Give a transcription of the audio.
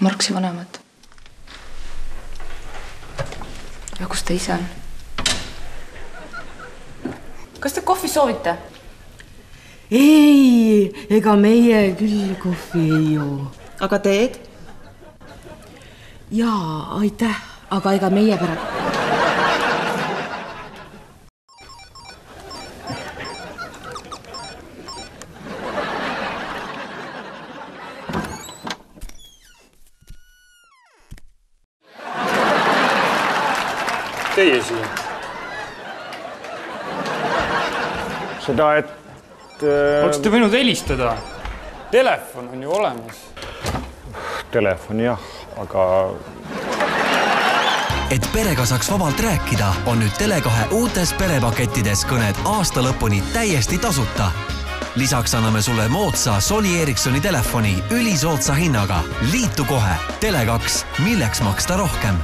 Marksi vanemad. Ja kus ta ise on? Kas te kohvi soovite? Ei, ega meie küll kohvi ei joo. Aga teed? Jaa, aitäh, aga ega meie pärast. Teie siia? Seda, et... Oleksite võinud helistada. Telefon on ju olemas. Telefon jah, aga... Et perega saaks vabalt rääkida, on nüüd Tele2 uutes perepakettides kõned aasta lõpuni täiesti tasuta. Lisaks anname sulle moodsa Sony Ericssoni telefoni ülisoodsa hinnaga. Liitu kohe. Tele2, milleks maksta rohkem?